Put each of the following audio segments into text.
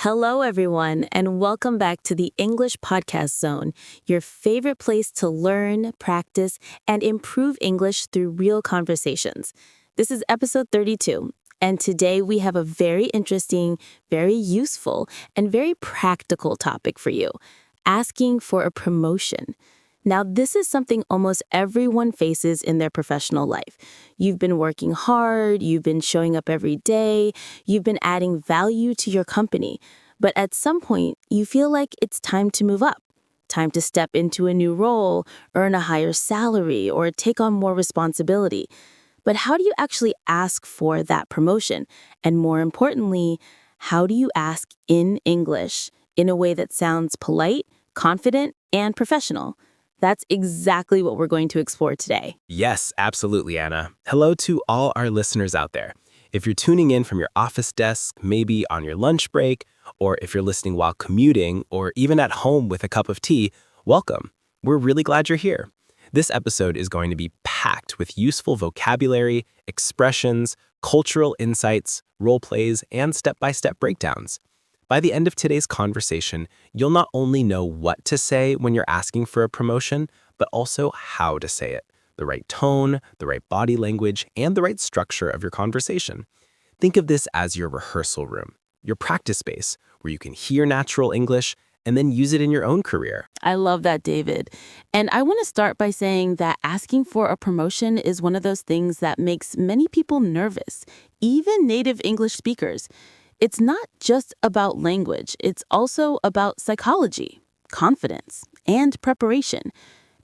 Hello, everyone, and welcome back to the English Podcast Zone, your favorite place to learn, practice, and improve English through real conversations. This is episode 32, and today we have a very interesting, very useful, and very practical topic for you, asking for a promotion. Now, this is something almost everyone faces in their professional life. You've been working hard, you've been showing up every day, you've been adding value to your company. But at some point, you feel like it's time to move up, time to step into a new role, earn a higher salary, or take on more responsibility. But how do you actually ask for that promotion? And more importantly, how do you ask in English in a way that sounds polite, confident, and professional? That's exactly what we're going to explore today. Yes, absolutely, Anna. Hello to all our listeners out there. If you're tuning in from your office desk, maybe on your lunch break, or if you're listening while commuting, or even at home with a cup of tea, welcome. We're really glad you're here. This episode is going to be packed with useful vocabulary, expressions, cultural insights, role plays, and step-by-step breakdowns. By the end of today's conversation, you'll not only know what to say when you're asking for a promotion, but also how to say it, the right tone, the right body language, and the right structure of your conversation. Think of this as your rehearsal room, your practice space, where you can hear natural English and then use it in your own career. I love that, David. And I want to start by saying that asking for a promotion is one of those things that makes many people nervous, even native English speakers. It's not just about language. It's also about psychology, confidence, and preparation.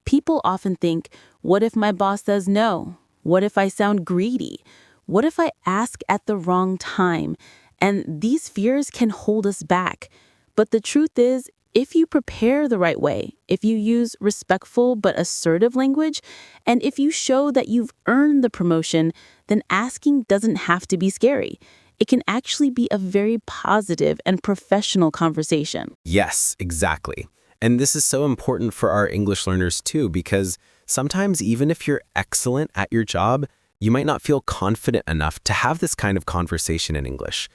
People often think, what if my boss says no? What if I sound greedy? What if I ask at the wrong time? And these fears can hold us back. But the truth is, if you prepare the right way, if you use respectful but assertive language, and if you show that you've earned the promotion, then asking doesn't have to be scary. It can actually be a very positive and professional conversation. Yes, exactly. And this is so important for our English learners too, because sometimes even if you're excellent at your job, you might not feel confident enough to have this kind of conversation in English.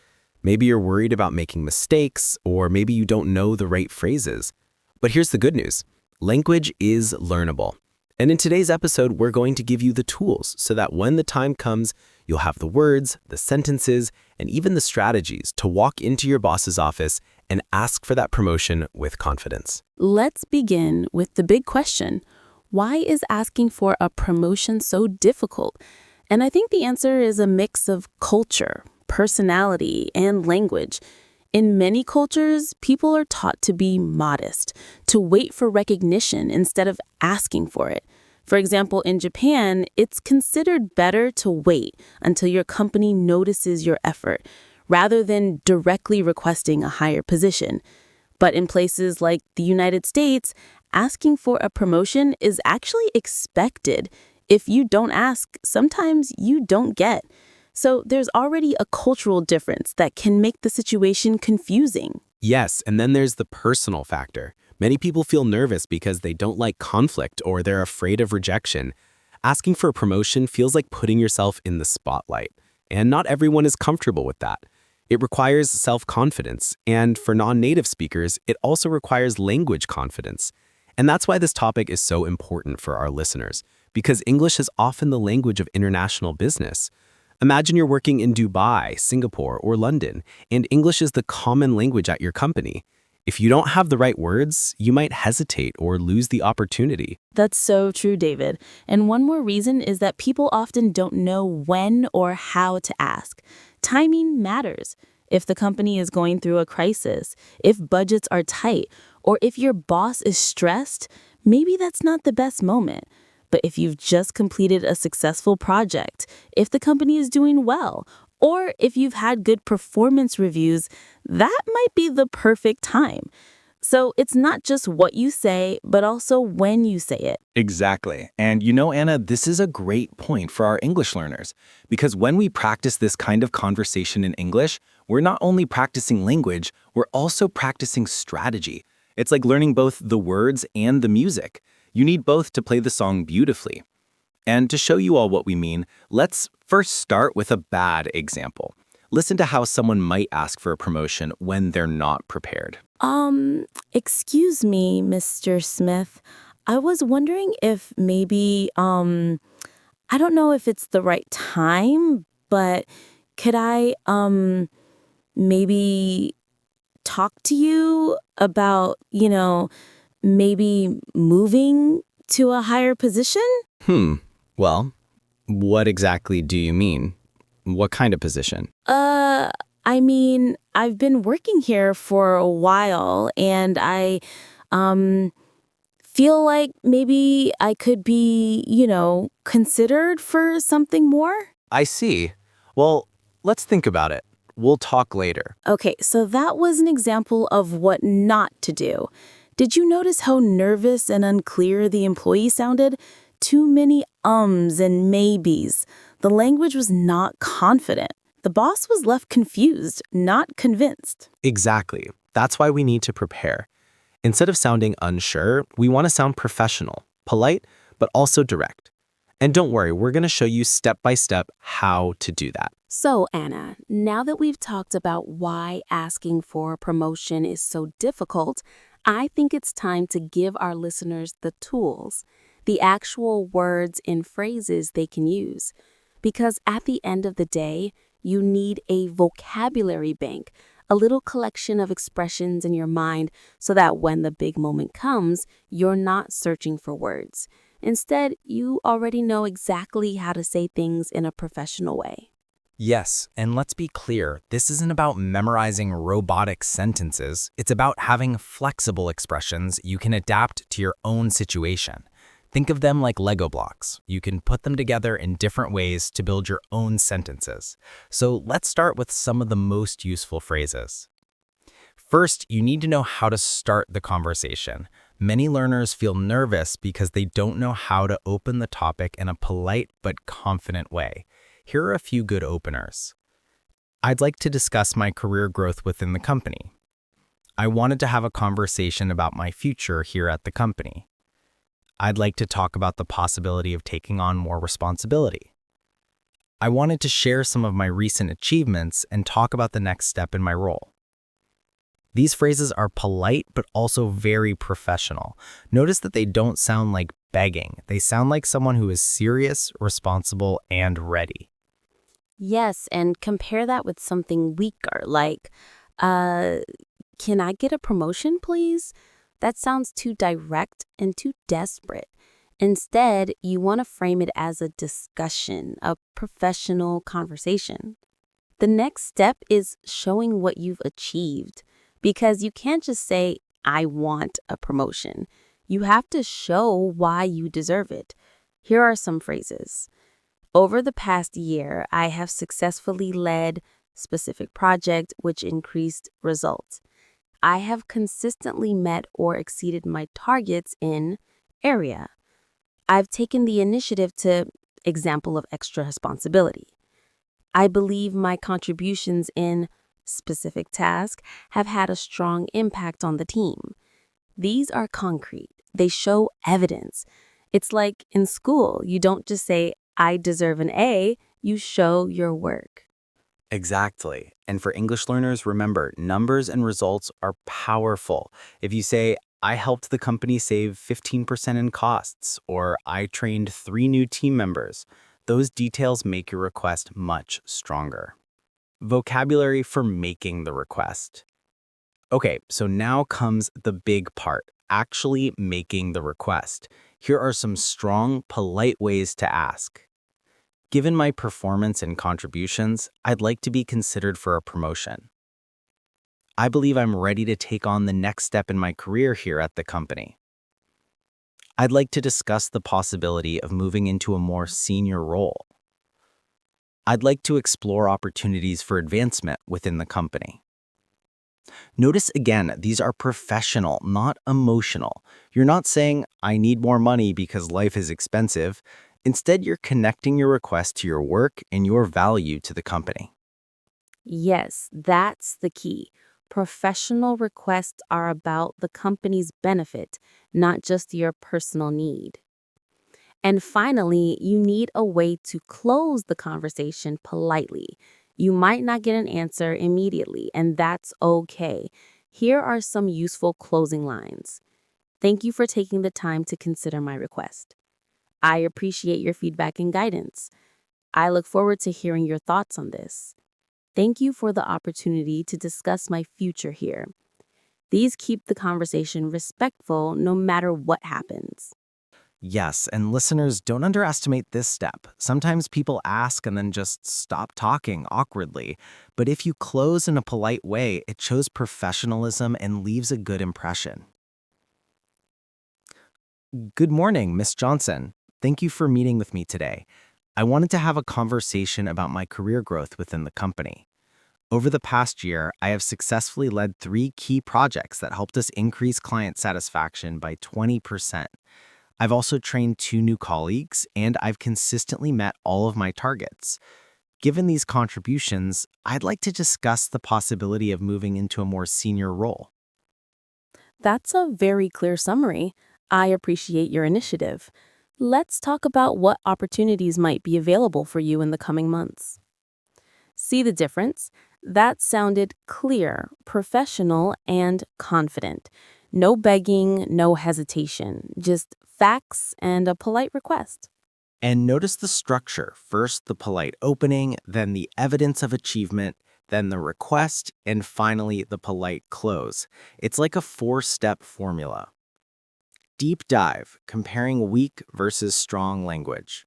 Maybe you're worried about making mistakes, or maybe you don't know the right phrases. But here's the good news. Language is learnable. And in today's episode, we're going to give you the tools so that when the time comes, you'll have the words, the sentences, and even the strategies to walk into your boss's office and ask for that promotion with confidence. Let's begin with the big question. Why is asking for a promotion so difficult? And I think the answer is a mix of culture, personality, and language. In many cultures, people are taught to be modest, to wait for recognition instead of asking for it. For example, in Japan, it's considered better to wait until your company notices your effort, rather than directly requesting a higher position. But in places like the United States, asking for a promotion is actually expected. If you don't ask, sometimes you don't get. So there's already a cultural difference that can make the situation confusing. Yes, and then there's the personal factor. Many people feel nervous because they don't like conflict or they're afraid of rejection. Asking for a promotion feels like putting yourself in the spotlight, and not everyone is comfortable with that. It requires self-confidence, and for non-native speakers, it also requires language confidence. And that's why this topic is so important for our listeners, because English is often the language of international business. Imagine you're working in Dubai, Singapore, or London, and English is the common language at your company. If you don't have the right words, you might hesitate or lose the opportunity. That's so true, David. And one more reason is that people often don't know when or how to ask. Timing matters. If the company is going through a crisis, if budgets are tight, or if your boss is stressed, maybe that's not the best moment. But if you've just completed a successful project, if the company is doing well, or if you've had good performance reviews, that might be the perfect time. So it's not just what you say, but also when you say it. Exactly. And you know, Anna, this is a great point for our English learners, because when we practice this kind of conversation in English, we're not only practicing language, we're also practicing strategy. It's like learning both the words and the music. You need both to play the song beautifully. And to show you all what we mean, let's first start with a bad example. Listen to how someone might ask for a promotion when they're not prepared. Excuse me, Mr. Smith. I was wondering if maybe, I don't know if it's the right time, but could I, maybe talk to you about, maybe moving to a higher position? Well, what exactly do you mean? What kind of position? I mean, I've been working here for a while and I feel like maybe I could be, considered for something more. I see. Well, let's think about it. We'll talk later. Okay, so that was an example of what not to do. Did you notice how nervous and unclear the employee sounded? Too many ums and maybes. The language was not confident. The boss was left confused, not convinced. Exactly. That's why we need to prepare. Instead of sounding unsure, we want to sound professional, polite, but also direct. And don't worry, we're going to show you step by step how to do that. So, Anna, now that we've talked about why asking for a promotion is so difficult, I think it's time to give our listeners the tools, the actual words and phrases they can use. Because at the end of the day, you need a vocabulary bank, a little collection of expressions in your mind so that when the big moment comes, you're not searching for words. Instead, you already know exactly how to say things in a professional way. Yes, and let's be clear, this isn't about memorizing robotic sentences. It's about having flexible expressions you can adapt to your own situation. Think of them like Lego blocks. You can put them together in different ways to build your own sentences. So let's start with some of the most useful phrases. First, you need to know how to start the conversation. Many learners feel nervous because they don't know how to open the topic in a polite but confident way. Here are a few good openers. I'd like to discuss my career growth within the company. I wanted to have a conversation about my future here at the company. I'd like to talk about the possibility of taking on more responsibility. I wanted to share some of my recent achievements and talk about the next step in my role. These phrases are polite but also very professional. Notice that they don't sound like begging. They sound like someone who is serious, responsible, and ready. Yes, and compare that with something weaker, like, can I get a promotion, please? That sounds too direct and too desperate. Instead, you want to frame it as a discussion, a professional conversation. The next step is showing what you've achieved, because you can't just say, I want a promotion. You have to show why you deserve it. Here are some phrases. Over the past year, I have successfully led specific project which increased results. I have consistently met or exceeded my targets in area. I've taken the initiative to example of extra responsibility. I believe my contributions in specific task have had a strong impact on the team. These are concrete. They show evidence. It's like in school, you don't just say, I deserve an A, you show your work. Exactly. And for English learners, remember, numbers and results are powerful. If you say, I helped the company save 15% in costs, or I trained 3 new team members, those details make your request much stronger. Vocabulary for making the request. Okay, so now comes the big part, actually making the request. Here are some strong, polite ways to ask. Given my performance and contributions, I'd like to be considered for a promotion. I believe I'm ready to take on the next step in my career here at the company. I'd like to discuss the possibility of moving into a more senior role. I'd like to explore opportunities for advancement within the company. Notice again, these are professional, not emotional. You're not saying, I need more money because life is expensive. Instead, you're connecting your request to your work and your value to the company. Yes, that's the key. Professional requests are about the company's benefit, not just your personal need. And finally, you need a way to close the conversation politely. You might not get an answer immediately, and that's okay. Here are some useful closing lines. Thank you for taking the time to consider my request. I appreciate your feedback and guidance. I look forward to hearing your thoughts on this. Thank you for the opportunity to discuss my future here. These keep the conversation respectful no matter what happens. Yes, and listeners, don't underestimate this step. Sometimes people ask and then just stop talking awkwardly. But if you close in a polite way, it shows professionalism and leaves a good impression. Good morning, Miss Johnson. Thank you for meeting with me today. I wanted to have a conversation about my career growth within the company. Over the past year, I have successfully led 3 key projects that helped us increase client satisfaction by 20%. I've also trained 2 new colleagues, and I've consistently met all of my targets. Given these contributions, I'd like to discuss the possibility of moving into a more senior role. That's a very clear summary. I appreciate your initiative. Let's talk about what opportunities might be available for you in the coming months. See the difference? That sounded clear, professional, and confident. No begging, no hesitation, just facts and a polite request. And notice the structure. First, the polite opening, then the evidence of achievement, then the request, and finally, the polite close. It's like a 4-step formula. Deep dive, comparing weak versus strong language.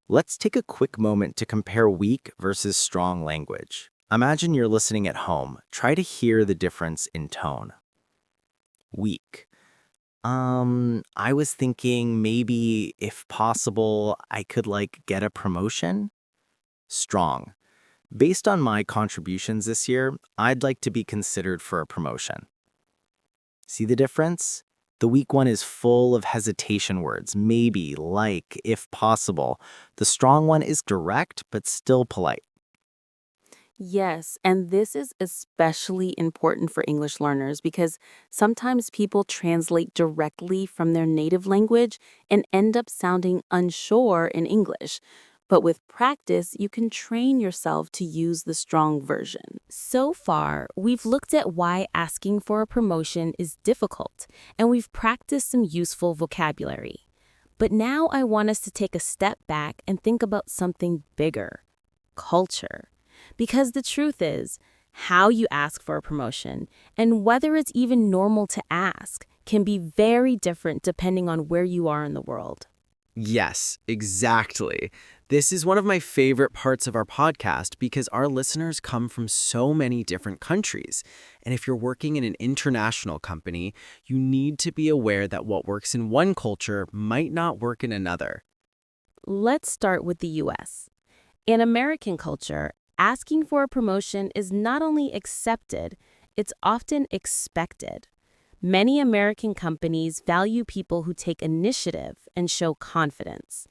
Let's take a quick moment to compare weak versus strong language. Imagine you're listening at home. Try to hear the difference in tone. Weak. I was thinking maybe, if possible, I could get a promotion? Strong. Based on my contributions this year, I'd like to be considered for a promotion. See the difference? The weak one is full of hesitation words, maybe, like, if possible. The strong one is direct, but still polite. Yes, and this is especially important for English learners because sometimes people translate directly from their native language and end up sounding unsure in English. But with practice, you can train yourself to use the strong version. So far, we've looked at why asking for a promotion is difficult, and we've practiced some useful vocabulary. But now I want us to take a step back and think about something bigger: culture. Because the truth is, how you ask for a promotion and whether it's even normal to ask can be very different depending on where you are in the world. Yes, exactly. This is one of my favorite parts of our podcast because our listeners come from so many different countries. And if you're working in an international company, you need to be aware that what works in one culture might not work in another. Let's start with the US. In American culture, asking for a promotion is not only accepted, it's often expected. Many American companies value people who take initiative and show confidence.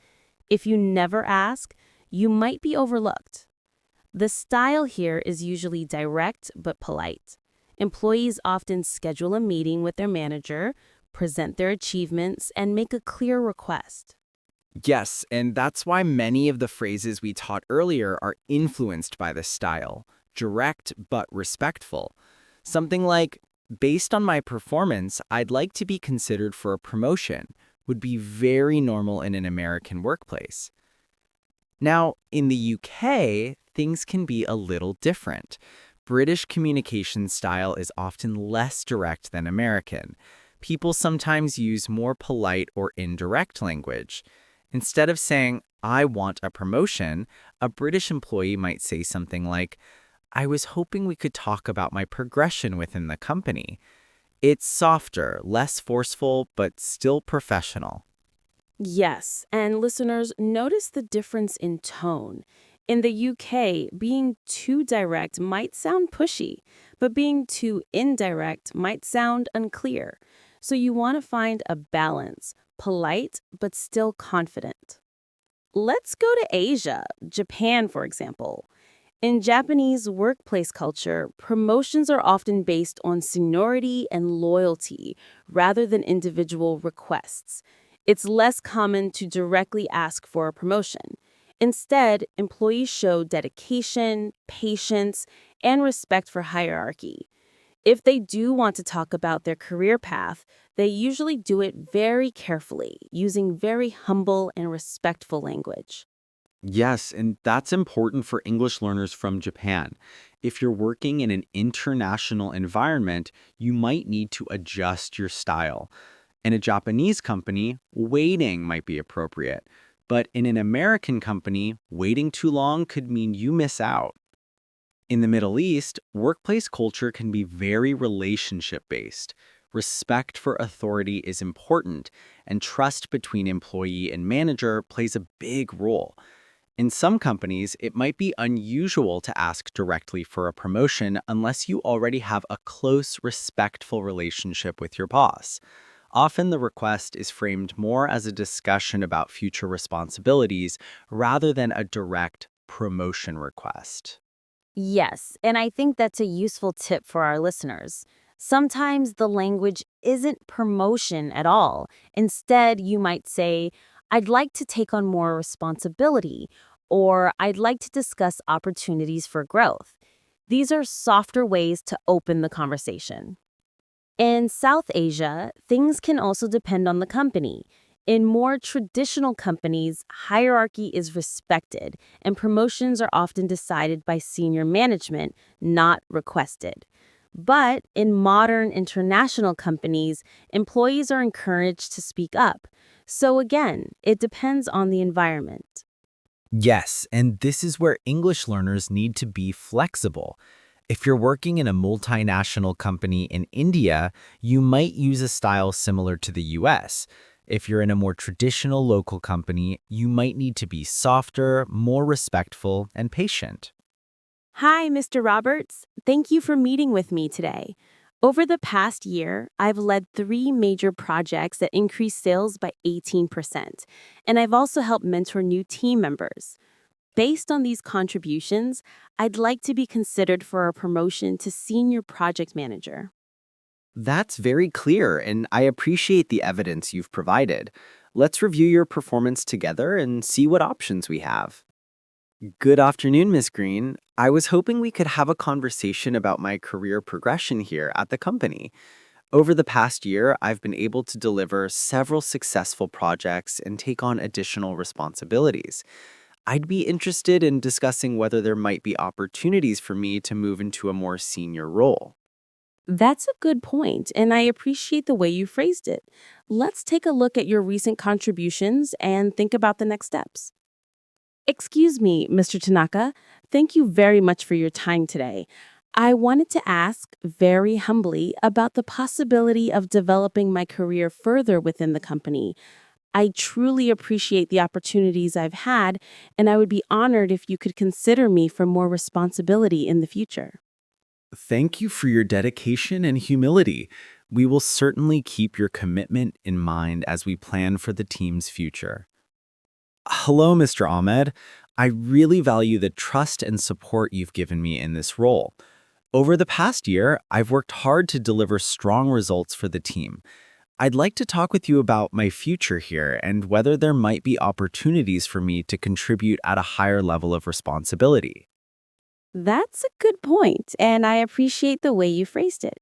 If you never ask, you might be overlooked. The style here is usually direct but polite. Employees often schedule a meeting with their manager, present their achievements, and make a clear request. Yes, and that's why many of the phrases we taught earlier are influenced by this style, direct but respectful. Something like, based on my performance, I'd like to be considered for a promotion, would be very normal in an American workplace. Now, in the UK, things can be a little different. British communication style is often less direct than American. People sometimes use more polite or indirect language. Instead of saying, I want a promotion, a British employee might say something like, I was hoping we could talk about my progression within the company. It's softer, less forceful, but still professional. Yes, and listeners, notice the difference in tone. In the UK, being too direct might sound pushy, but being too indirect might sound unclear. So you want to find a balance, polite but still confident. Let's go to Asia, Japan, for example. In Japanese workplace culture, promotions are often based on seniority and loyalty rather than individual requests. It's less common to directly ask for a promotion. Instead, employees show dedication, patience, and respect for hierarchy. If they do want to talk about their career path, they usually do it very carefully, using very humble and respectful language. Yes, and that's important for English learners from Japan. If you're working in an international environment, you might need to adjust your style. In a Japanese company, waiting might be appropriate. But in an American company, waiting too long could mean you miss out. In the Middle East, workplace culture can be very relationship-based. Respect for authority is important, and trust between employee and manager plays a big role. In some companies, it might be unusual to ask directly for a promotion unless you already have a close, respectful relationship with your boss. Often the request is framed more as a discussion about future responsibilities rather than a direct promotion request. Yes, and I think that's a useful tip for our listeners. Sometimes the language isn't promotion at all. Instead, you might say, I'd like to take on more responsibility, or I'd like to discuss opportunities for growth. These are softer ways to open the conversation. In South Asia, things can also depend on the company. In more traditional companies, hierarchy is respected, and promotions are often decided by senior management, not requested. But in modern international companies, employees are encouraged to speak up. So again, it depends on the environment. Yes, and this is where English learners need to be flexible. If you're working in a multinational company in India, you might use a style similar to the US. If you're in a more traditional local company, you might need to be softer, more respectful, and patient. Hi, Mr. Roberts. Thank you for meeting with me today. Over the past year, I've led 3 major projects that increased sales by 18%, and I've also helped mentor new team members. Based on these contributions, I'd like to be considered for a promotion to senior project manager. That's very clear, and I appreciate the evidence you've provided. Let's review your performance together and see what options we have. Good afternoon, Miss Green. I was hoping we could have a conversation about my career progression here at the company. Over the past year, I've been able to deliver several successful projects and take on additional responsibilities. I'd be interested in discussing whether there might be opportunities for me to move into a more senior role. That's a good point, and I appreciate the way you phrased it. Let's take a look at your recent contributions and think about the next steps. Excuse me, Mr. Tanaka. Thank you very much for your time today. I wanted to ask, very humbly, about the possibility of developing my career further within the company. I truly appreciate the opportunities I've had, and I would be honored if you could consider me for more responsibility in the future. Thank you for your dedication and humility. We will certainly keep your commitment in mind as we plan for the team's future. Hello, Mr. Ahmed. I really value the trust and support you've given me in this role. Over the past year, I've worked hard to deliver strong results for the team. I'd like to talk with you about my future here and whether there might be opportunities for me to contribute at a higher level of responsibility. That's a good point, and I appreciate the way you phrased it.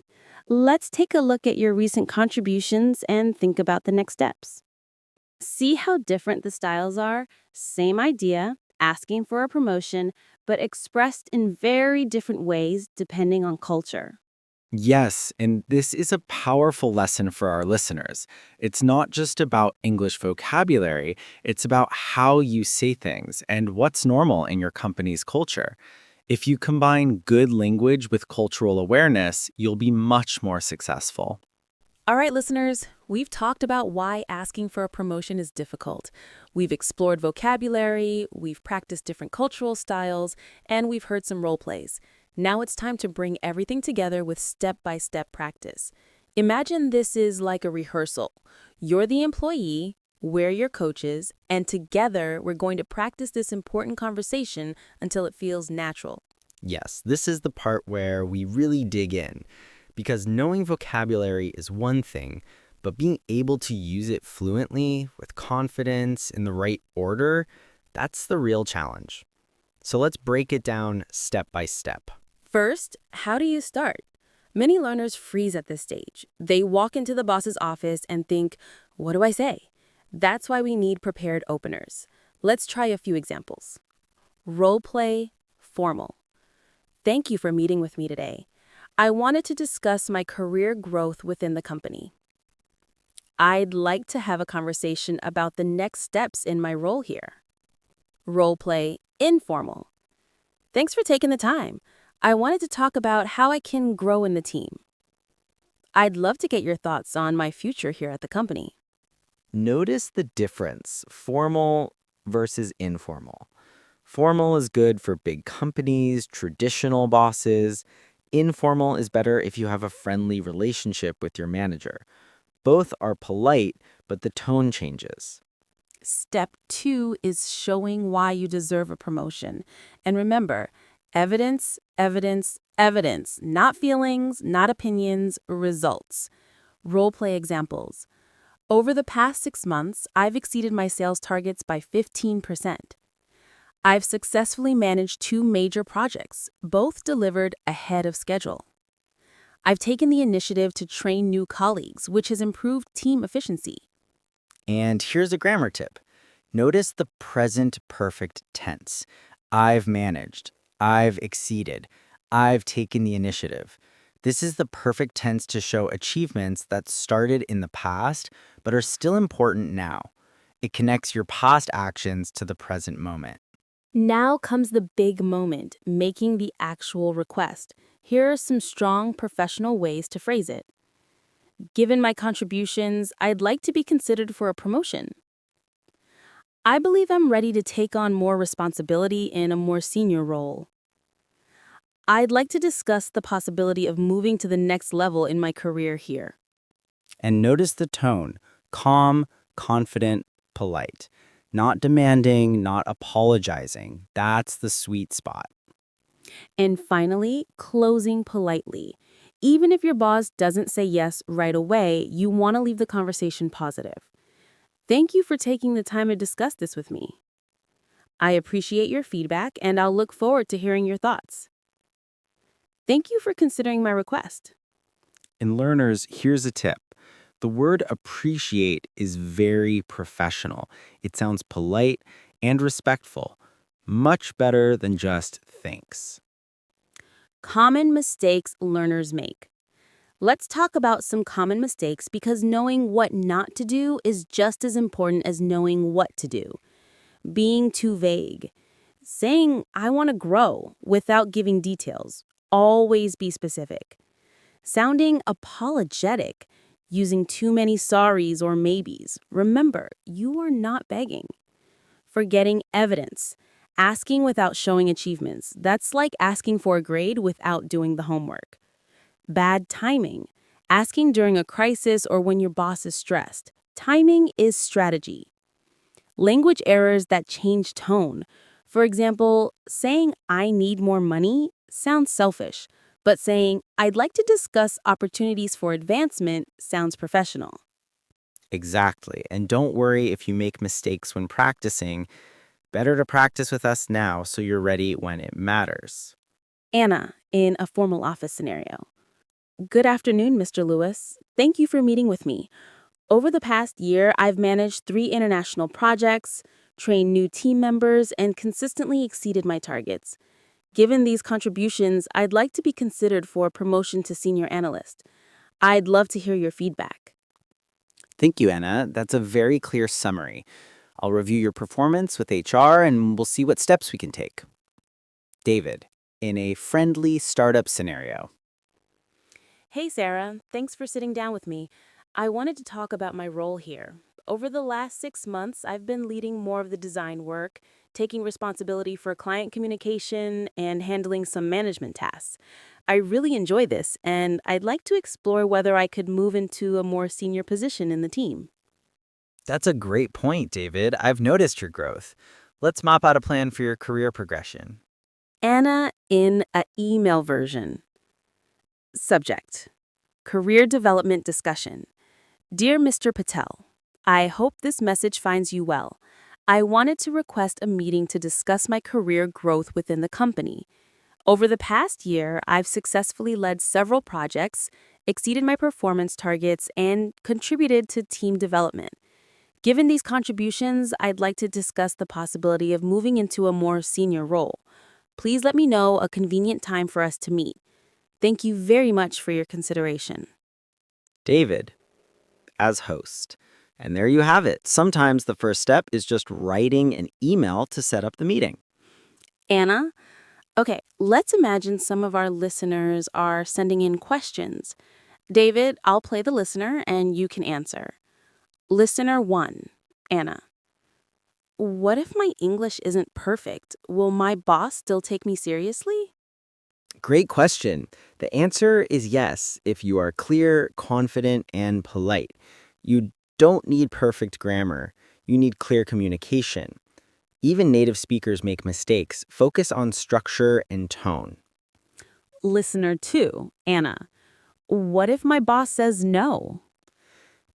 Let's take a look at your recent contributions and think about the next steps. See how different the styles are? Same idea, asking for a promotion, but expressed in very different ways depending on culture. Yes, and this is a powerful lesson for our listeners. It's not just about English vocabulary, it's about how you say things and what's normal in your company's culture. If you combine good language with cultural awareness, you'll be much more successful. All right, listeners, we've talked about why asking for a promotion is difficult. We've explored vocabulary, we've practiced different cultural styles, and we've heard some role plays. Now it's time to bring everything together with step-by-step practice. Imagine this is like a rehearsal. You're the employee, we're your coaches, and together we're going to practice this important conversation until it feels natural. Yes, this is the part where we really dig in, because knowing vocabulary is one thing, but being able to use it fluently, with confidence, in the right order, That's the real challenge. So let's break it down step by step. First, how do you start? Many learners freeze at this stage. They walk into the boss's office and think, what do I say? That's why we need prepared openers. Let's try a few examples. Role play, formal. Thank you for meeting with me today. I wanted to discuss my career growth within the company. I'd like to have a conversation about the next steps in my role here. Role play, informal. Thanks for taking the time. I wanted to talk about how I can grow in the team. I'd love to get your thoughts on my future here at the company. Notice the difference, formal versus informal. Formal is good for big companies, traditional bosses. Informal is better if you have a friendly relationship with your manager. Both are polite, but the tone changes. Step 2 is showing why you deserve a promotion. And remember, evidence, evidence, evidence, not feelings, not opinions, results. Role play examples. Over the past 6 months, I've exceeded my sales targets by 15%. I've successfully managed 2 major projects, both delivered ahead of schedule. I've taken the initiative to train new colleagues, which has improved team efficiency. And here's a grammar tip. Notice the present perfect tense. I've managed. I've exceeded. I've taken the initiative. This is the perfect tense to show achievements that started in the past but are still important now. It connects your past actions to the present moment. Now comes the big moment, making the actual request. Here are some strong professional ways to phrase it. Given my contributions, I'd like to be considered for a promotion. I believe I'm ready to take on more responsibility in a more senior role. I'd like to discuss the possibility of moving to the next level in my career here. And notice the tone, calm, confident, polite. Not demanding, not apologizing. That's the sweet spot. And finally, closing politely. Even if your boss doesn't say yes right away, you want to leave the conversation positive. Thank you for taking the time to discuss this with me. I appreciate your feedback, and I'll look forward to hearing your thoughts. Thank you for considering my request. And learners, here's a tip. The word appreciate is very professional. It sounds polite and respectful, much better than just thanks. Common mistakes learners make. Let's talk about some common mistakes because knowing what not to do is just as important as knowing what to do. Being too vague. Saying, I want to grow without giving details. Always be specific. Sounding apologetic. Using too many sorries or maybes. Remember, you are not begging. Forgetting evidence. Asking without showing achievements. That's like asking for a grade without doing the homework. Bad timing. Asking during a crisis or when your boss is stressed. Timing is strategy. Language errors that change tone. For example, saying, I need more money sounds selfish, but saying, I'd like to discuss opportunities for advancement sounds professional. Exactly. And don't worry if you make mistakes when practicing. Better to practice with us now so you're ready when it matters. Anna, in a formal office scenario. Good afternoon, Mr. Lewis. Thank you for meeting with me. Over the past year, I've managed 3 international projects, trained new team members, and consistently exceeded my targets. Given these contributions, I'd like to be considered for a promotion to senior analyst. I'd love to hear your feedback. Thank you, Anna. That's a very clear summary. I'll review your performance with HR and we'll see what steps we can take. David, in a friendly startup scenario. Hey, Sarah. Thanks for sitting down with me. I wanted to talk about my role here. Over the last 6 months, I've been leading more of the design work, taking responsibility for client communication, and handling some management tasks. I really enjoy this, and I'd like to explore whether I could move into a more senior position in the team. That's a great point, David. I've noticed your growth. Let's map out a plan for your career progression. Anna in a email version. Subject: Career Development Discussion. Dear Mr. Patel, I hope this message finds you well. I wanted to request a meeting to discuss my career growth within the company. Over the past year, I've successfully led several projects, exceeded my performance targets, and contributed to team development. Given these contributions, I'd like to discuss the possibility of moving into a more senior role. Please let me know a convenient time for us to meet. Thank you very much for your consideration. David, as host. And there you have it. Sometimes the first step is just writing an email to set up the meeting. Anna? Okay, let's imagine some of our listeners are sending in questions. David, I'll play the listener and you can answer. Listener 1, Anna. What if my English isn't perfect? Will my boss still take me seriously? Great question. The answer is yes, if you are clear, confident, and polite. You don't need perfect grammar. You need clear communication. Even native speakers make mistakes. Focus on structure and tone. Listener 2, Anna. What if my boss says no?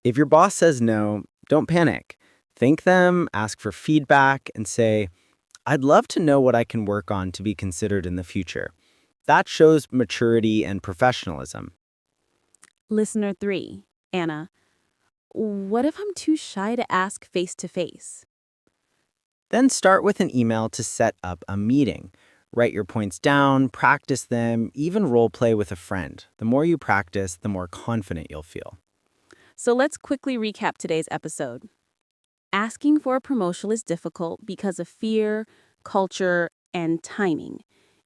If your boss says no, don't panic. Thank them, ask for feedback, and say, I'd love to know what I can work on to be considered in the future. That shows maturity and professionalism. Listener 3, Anna. What if I'm too shy to ask face-to-face? Then start with an email to set up a meeting. Write your points down, practice them, even role play with a friend. The more you practice, the more confident you'll feel. So let's quickly recap today's episode. Asking for a promotion is difficult because of fear, culture, and timing.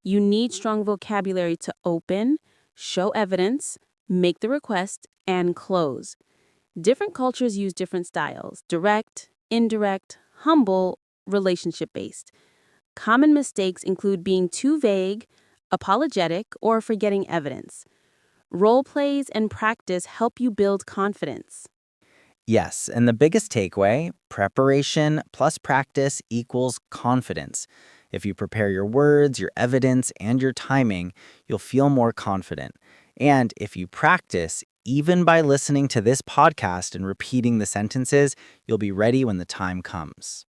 You need strong vocabulary to open, show evidence, make the request, and close. Different cultures use different styles: direct, indirect, humble, relationship-based. Common mistakes include being too vague, apologetic, or forgetting evidence. Role plays and practice help you build confidence. Yes, and the biggest takeaway, preparation plus practice equals confidence. If you prepare your words, your evidence, and your timing, you'll feel more confident. And if you practice, even by listening to this podcast and repeating the sentences, you'll be ready when the time comes.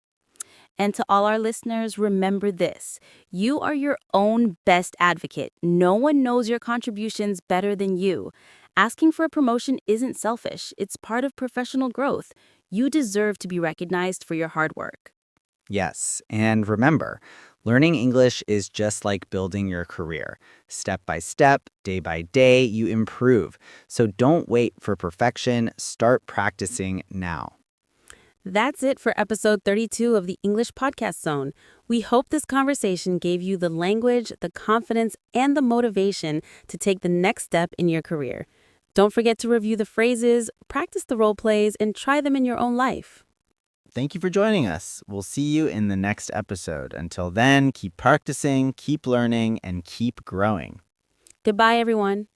And to all our listeners, remember this: you are your own best advocate. No one knows your contributions better than you. Asking for a promotion isn't selfish. It's part of professional growth. You deserve to be recognized for your hard work. Yes, and remember, learning English is just like building your career. Step by step, day by day, you improve. So don't wait for perfection. Start practicing now. That's it for episode 32 of the English Podcast Zone. We hope this conversation gave you the language, the confidence, and the motivation to take the next step in your career. Don't forget to review the phrases, practice the role plays, and try them in your own life. Thank you for joining us. We'll see you in the next episode. Until then, keep practicing, keep learning, and keep growing. Goodbye, everyone.